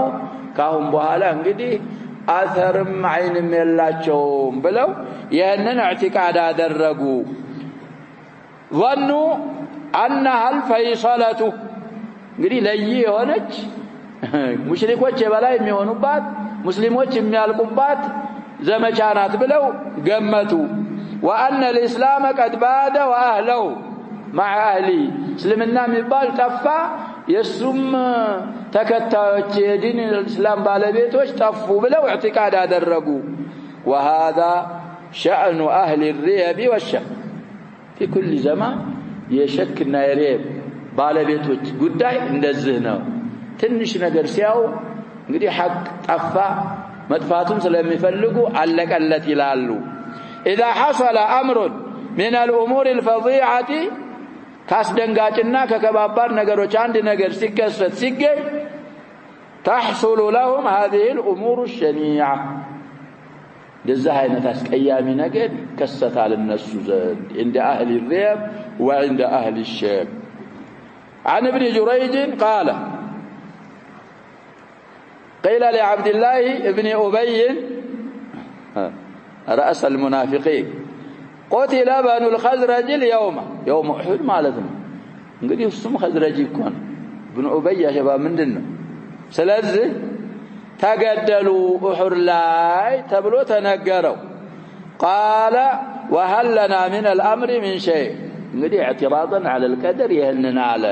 ካሁን በኋላ እንግዲህ አثርም አይንም የላቸውም ብለው ይሄንን اعتقاد አደረጉ ظنوا انها الفيصله እንግዲህ ለይ የሆነች ሙሽሪኮች የበላይ የሚሆኑባት ሙስሊሞች የሚያልቁባት ዘመቻ ናት ብለው ገመቱ وان الاسلام قد باد واهله مع اهلي እስልምና የሚባል ጠፋ የሱም ተከታዮች የዲን እስላም ባለቤቶች ጠፉ ብለው اعتقاد አደረጉ وهذا شأن اهل الريب والشك في كل زمان የሸክና የሪብ ባለቤቶች ጉዳይ እንደዚህ ነው ትንሽ ነገር ሲያው እንግዲህ ሐቅ ጠፋ መጥፋቱን ስለሚፈልጉ አለቀለት ይላሉ اذا حصل امر من الامور الفظيعه ካስደንጋጭና ከከባባር ነገሮች አንድ ነገር ሲከሰት ሲገኝ تحصل لهم هذه الامور الشنيعه ለዛ አይነት አስቀያሚ ነገር ከሰታል እነሱ ዘንድ عند اهل الريب وعند اهل الشك عن ابن جريج قال قيل لعبد الله ابن أبي رأس المنافقين قتل بنو الخزرج اليوم يوم أحد مالتنا እንግዲህ እሱም خزرج ይኮን ابن أبي يا شباب ምንድነው ስለዚህ ተገደሉ أحد ላይ ተብሎ ተነገረው قال وهل لنا من الأمر من شيء እንግዲህ اعتراضا على القدر ይህንን አለ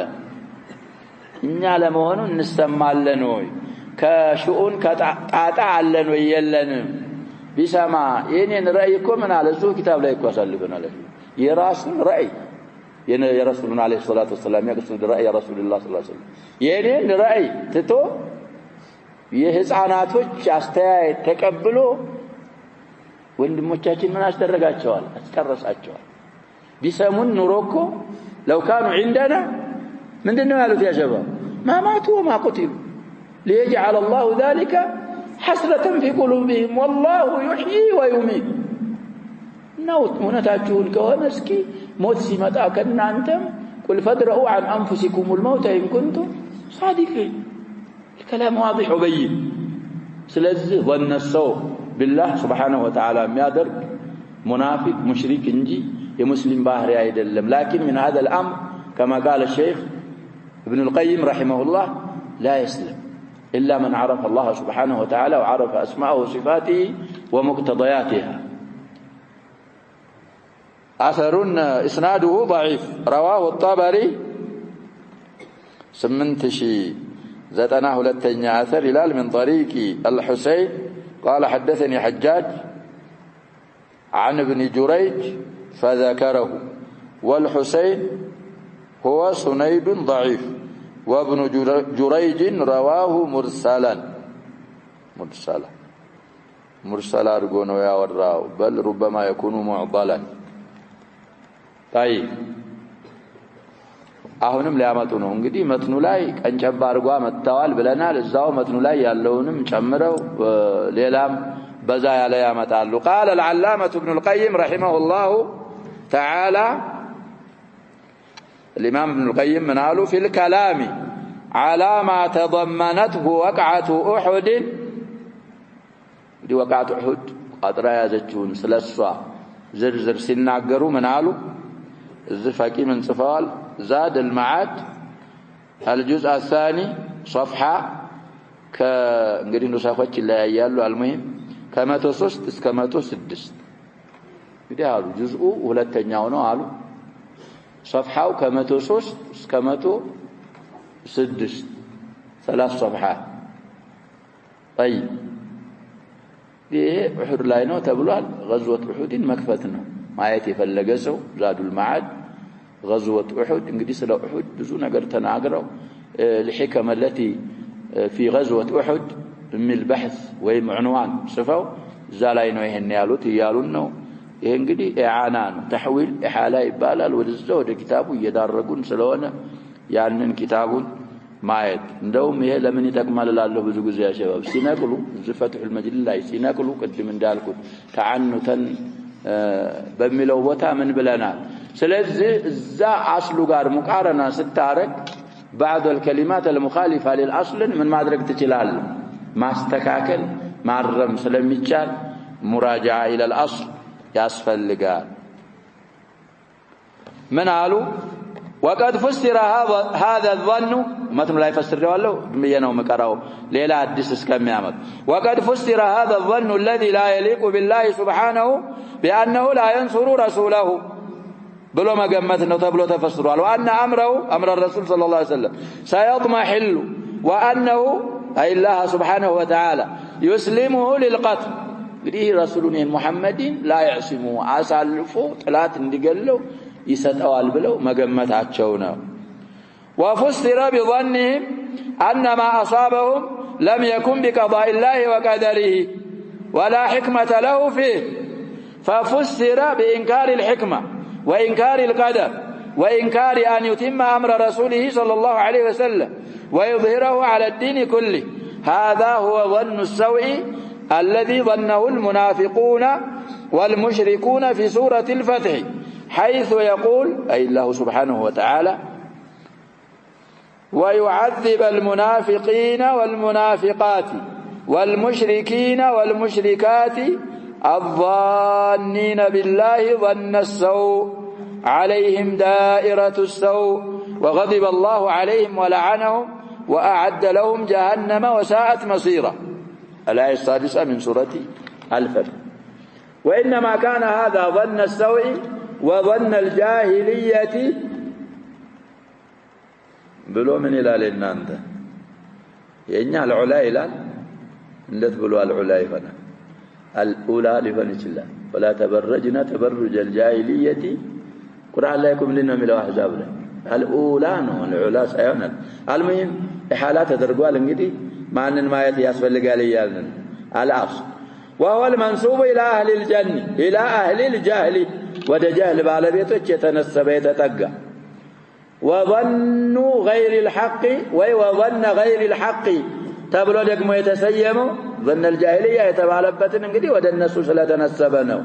እኛ ለመሆኑ እንሰማለን ወይ ከሹኡን ከጣጣ አለን ወይ የለንም ቢሰማ የኔን ራእይ እኮ ምን አለ እሱ ኪታብ ላይ እኮ አሳልፈናል የራስን ራእይ የረሱሉን አለይሂ ሰላቱ ወሰለም ያቀሱን ራእይ ረሱሉላህ ሰለላሁ ዐለይሂ ወሰለም የኔን ራእይ ትቶ የህፃናቶች አስተያየት ተቀብሎ ወንድሞቻችን ምን አስደረጋቸዋል አስቀረሳቸዋል ቢሰሙን ኑሮኮ لو كانوا عندنا ምንድነው ያሉት ያ ሸባብ ما ماتوا وما قتلوا ليجعل الله ذلك حسرة في قلوبهم والله يحيي ويميت نوت منتاجون كون اسكي موت ሲመጣ ከናንተም قل فادرؤوا عن انفسكم الموت ان كنتم صادقين الكلام واضح وبين ስለዚህ ظن السوء بالله سبحانه وتعالى የሚያደርግ منافق مشرك እንጂ የሙስሊም ባህሪ አይደለም لكن من هذا الامر كما قال الشيخ ابن القيم رحمه الله لا يسلم إلا من عرف الله سبحانه وتعالى وعرف أسماءه وصفاته ومقتضياتها أثر إسناده ضعيف رواه الطبري سمنتشي زتناه لتنيا أثر هلال من طريق الحسين قال حدثني حجاج عن ابن جريج فذكره والحسين هو سنيد ضعيف وابن جريج رواه مرسلا ارغونو يا وراو بل ربما يكون معضلا طيب አሁንም ሊያመጡ ነው እንግዲህ መትኑ ላይ ቀንጨባ አርጓ መጣዋል ብለናል እዛው መትኑ ላይ ያለውንም ጨምረው ሌላም በዛ ያለ ያመጣሉ قال العلامة ابن القيم رحمه الله تعالى الإمام ابن القيم من قالوا في الكلام على ما تضمنته وقعة أحد دي وقعة أحد قطرة يازجون سلسوا زرزر سناقروا من قالوا الزفاكي من صفال زاد المعاد الجزء الثاني صفحة كنقري نساخوش اللي يالو المهم كما تصوست كما تصدست دي قالوا جزء ولا تنياونو قالوا صفحة كما تصوست كما تصدست 3 صفحات طيب ይሄ ኡሁድ ላይ ነው ተብሏል። غزوة ኡሁድን መክፈት ነው ማየት የፈለገ ሰው ዛዱል መዓድ غزوة ኡሁድ እንግዲህ ስለ ኡሁድ ብዙ ነገር ተናግረው الحكم التي في غزوة ኡሁድ የሚል بحث ወይም عنوان ጽፈው እዛ ላይ ነው ይሄን ያሉት ይያሉን ነው። ይሄ እንግዲህ ኢዓና ነው ተህዊል ኢሓላ ይባላል። ወደዛው ወደ ኪታቡ እየዳረጉን ስለሆነ ያንን ኪታቡን ማየት እንደውም ይሄ ለምን ይጠቅማል እላለሁ ብዙ ጊዜ ያሸባብ ሲነቅሉ ዝፈቱል መጅሊስ ላይ ሲነቅሉ ቅድም እንዳልኩት ተዓኑተን በሚለው ቦታ ምን ብለናል። ስለዚህ እዛ አስሉ ጋር ሙቃረና ስታረግ بعض الكلمات المخالفة للأصل من ما أدرك تجلال ما استكاكل معرم سلميتشال مراجعة إلى الأصل ياسفل لقال من قالوا وقد فسر هذا الظن مثل لا يفسر له بمينه مكراو ليلا حدث كم يعمل وقد فسر هذا الظن الذي لا يليق بالله سبحانه بأنه لا ينصر رسوله بلو ما قمتنا تبلو تفسروا وأن أمر الرسول صلى الله عليه وسلم سيضمحل وأنه أي الله سبحانه وتعالى يسلمه للقتل قديه رسولنا محمد لا يعصمه أسالفه ثلاث اندقلوا يسدأوا البلو ما قمتاتشونا وفسر بظنهم أن ما أصابهم لم يكن بقضاء الله وقدره ولا حكمة له فيه ففسر بإنكار الحكمة وإنكار القدر وإنكار أن يتم أمر رسوله صلى الله عليه وسلم ويظهره على الدين كله. هذا هو ظن السوء الذي ظنه المنافقون والمشركون في سورة الفتح حيث يقول أي الله سبحانه وتعالى ويعذب المنافقين والمنافقات والمشركين والمشركات الظانين بالله ظن السوء عليهم دائرة السوء وغضب الله عليهم ولعنهم وأعد لهم جهنم وساءت مصيرا. الآية السادسة من سورة الفتح. وإنما كان هذا ظن السوء وظن الجاهلية بلو من إلى أنت يعني العلا إلى ندت بلو العلا فنا الأولى لفنش الله ولا تبرجنا تبرج الجاهلية قرآن لا يكون لنا من الأحزاب الأولى العلا سيونا المهم حالات تدرقوا لنجدي مع أن ما يتياسفل لقاليالنا الأصل وهو المنسوب إلى أهل الجنة إلى أهل الجهل وده جهل بالبيته يتنسب يتتقى وظن غير الحق وظن غير الحق تبلو دقم يتسيموا ظن الجاهلية يتبالبتن انقدي وده النسوس لا تنسبنوا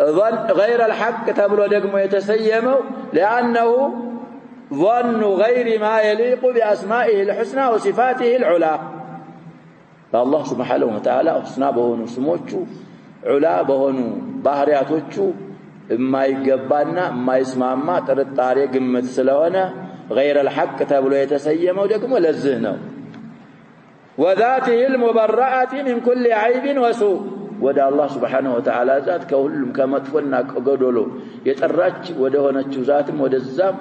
ظن غير الحق تبلو دقم يتسيموا لأنه ظن غير ما يليق بأسمائه الحسنى وصفاته العلا. فالله سبحانه وتعالى حسنى بهونو سموچو علا بهونو ባህሪያቶቹ የማይገባና የማይስማማ ጥርጣሬ ግምት ስለሆነ غير الحق ተብሎ የተሰየመው ደግሞ ለዚህ ነው። وذاته المبرأة من كل عيب وسوء ወደ አላህ Subhanahu Wa Ta'ala ዛት ከሁሉም ከመጥፎና ከጎዶሎ የጠራች ወደ ሆነችው ዛትም ወደዛም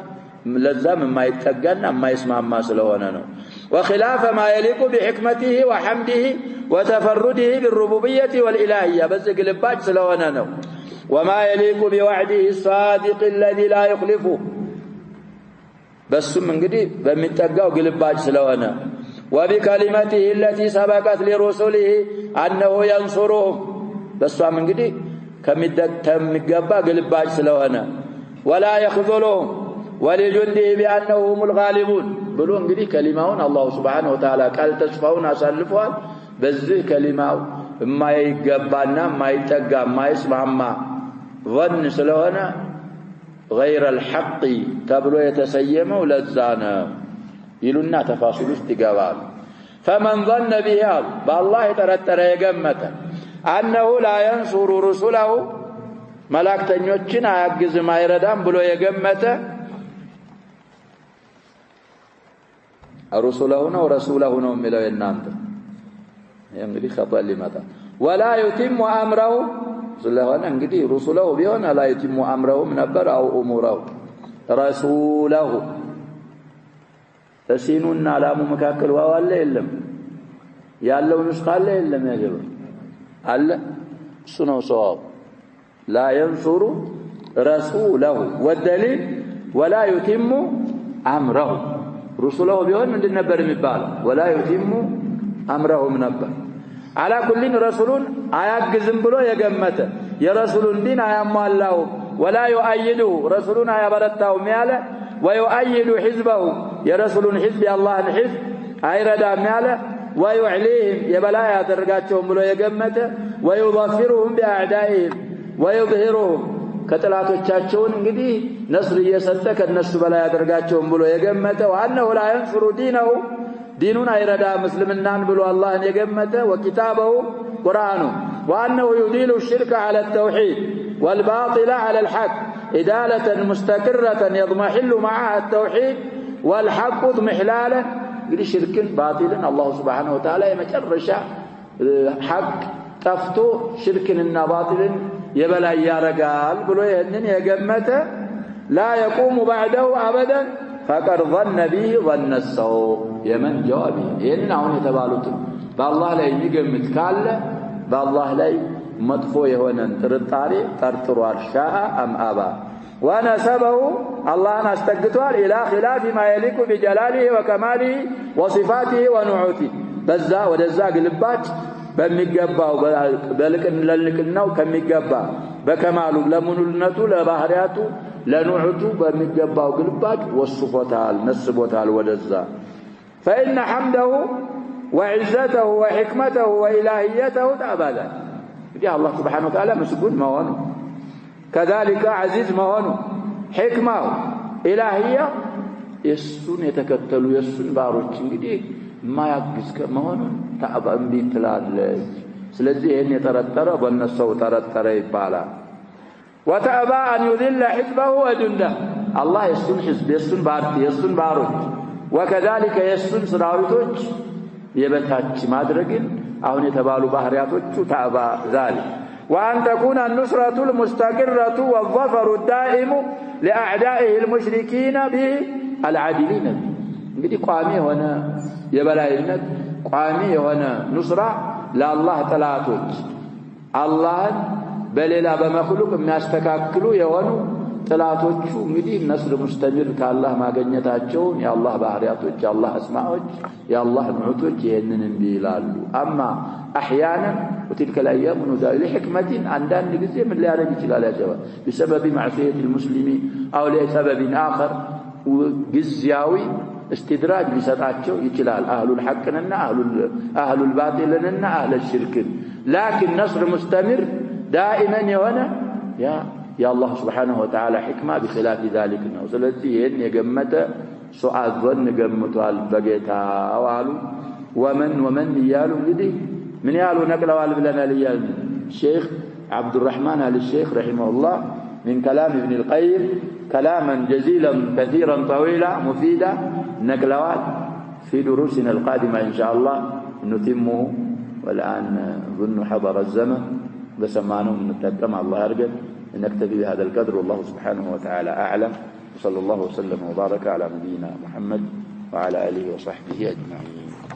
ለዛም የማይጠጋና የማይስማማ ስለሆነ ነው። وخلاف ما يليق بحكمته وحمده وتفرده بالربوبية والإلهية بزق لباج سلوانا نو وما يليق بوعده الصادق الذي لا يخلفه بس من قدي بمتقاو قلباج سلوانا وبكلمته التي سبقت لرسله أنه ينصرهم بس من قدي كمقابا قلباج سلوانا ولا يخذلهم ولجنده بأنه هم الغالبون بلون قدي كلماون الله سبحانه وتعالى قال تشفعون أسألفوها بذي كلمة ما يقبلنا ما يتقى ما يسمعنا ظن سلونا غير الحق تبلو يتسيمه لزانا يلنا تفاصيل استقبال. فمن ظن بها بالله ترتر يقمته أنه لا ينصر رسله ملاك تنيوچنا يقز ما يردان بلو يقمته رسولهنا ورسولهنا ملو ينانت يعني خطأ لماذا ولا يتم أمره سلهنا انقدي رسوله بيونا لا يتم أمره من أبر أو أموره رسوله تسينون على مكاكل ووالله إلم يالله نسخة الله إلم يا جبر አለ سنو صواب لا ينصر رسوله والدليل ولا يتم امره رسوله بيون من نبر የሚባለው ولا يتم امرهم ነበር على كل رسول አያግዝም ብሎ የገመተ የረሱሉን ዲን አያሟላው ولا يؤيده رسولنا ያበረታውም ያለ ويؤيد حزبه የረሱሉን حزب የአላህን حزب አይረዳም ያለ ويعليهم يبلا ያደርጋቸውም ብሎ የገመተ ويظفرهم باعدائهم ويظهرهم ከጥላቶቻቸውን እንግዲህ ነስር እየሰጠ ከነሱ በላይ ያደርጋቸውም ብሎ የገመተ وانه لا ينصر دينه دينون አይረዳ مسلمናን ብሎ አላህን የገመተ وكتابه قرآنه وانه يديل الشرك على التوحيد والباطل على الحق إدالة مستقرة يضمحل معها التوحيد والحق اضمحلالا እንግዲህ ሽርክን ባጢልን አላህ Subhanahu Wa Ta'ala የመጨረሻ ሐቅ ጠፍቶ ሽርክንና ባጢልን የበላይ ያረጋል ብሎ ይሄንን የገመተ لا يقوم بعده ابدا فقد ظن به ظن السوء የመን ጀዋቢ ይሄንን አሁን የተባሉት በአላህ ላይ የሚገምት ካለ በአላህ ላይ መጥፎ የሆነን ጥርጣሬ ጠርጥሯል ሻአ አም አባ ونسبه الله استغفر الى خلاف ما يليق بجلاله وكماله وصفاته ونعوته በዛ ወደዛ ግልባጭ በሚገባው በልቅናው ከሚገባ በከማሉ ለሙሉነቱ ለባህሪያቱ ለኑዑቱ በሚገባው ግልባጭ ወስፎታል ነስቦታል ወደዛ فإن حمده وعزته وحكمته وإلهيته تعالى يا الله سبحانه وتعالى مسجود مهونه كذلك عزيز مهونه حكمه إلهية يسون يتكتلوا يسون باروች እንግዲህ ማያግዝ ከመሆኑን ታባም ቢትላለች ስለዚህ ይሄን የተረጠረ በእነሱ ተረጠረ ይባላል وتأبى أن يذل حزبه وجنده الله يسون حزب يسون بارت يسون باروች وكذلك يسون سراويቶች የበታች ማድረግን አሁን የተባሉ ባህሪያቶቹ ታባ ذلك وأن تكون النصرة المستقرة والظفر الدائم لأعدائه المشركين بالعادلين እንግዲህ ቋሚ የሆነ የበላይነት ቋሚ የሆነ ኑስራ ለአላህ ተላቶች አላህን በሌላ በመخلوቅ የሚያስተካክሉ የሆኑ ጥላቶቹ እንግዲህ ነስር ሙስተሚር ከአላህ ማግኘታቸው የአላህ ባህሪያቶች የአላህ እስማዎች የአላህ ንዑቶች ይሄንን እንዲላሉ አማ احيانا وتلك الايام ندال لحكمه عندنا ጊዜ ምን ሊያደርግ ይችላል ያጀባ بسبب معصيه المسلمين او لسبب اخر ጊዜያዊ استدراج ሊሰጣቸው ይችላል اهل الحقنا اهل الباطلنا اهل الشرك لكن نصر مستمر دائما يهنا يا الله سبحانه وتعالى حكمه بخلاف ذلك ነው ስለዚህ ይሄን የገመተ ሱዓዝ ظن ገምቷል በጌታው አሉ ومن يالو እንግዲህ من يالو نقلوا لنا ليال الشيخ عبد الرحمن آل الشيخ رحمه الله من كلام ابن القيم كلاما جزيلا كثيرا طويلا مفيدا نقلوا في دروسنا القادمة إن شاء الله نتمه والآن ظن حضر الزمن بسمانهم نتقم الله أرجل نكتفي بهذا القدر والله سبحانه وتعالى أعلم وصلى الله وسلم وبارك على نبينا محمد وعلى آله وصحبه أجمعين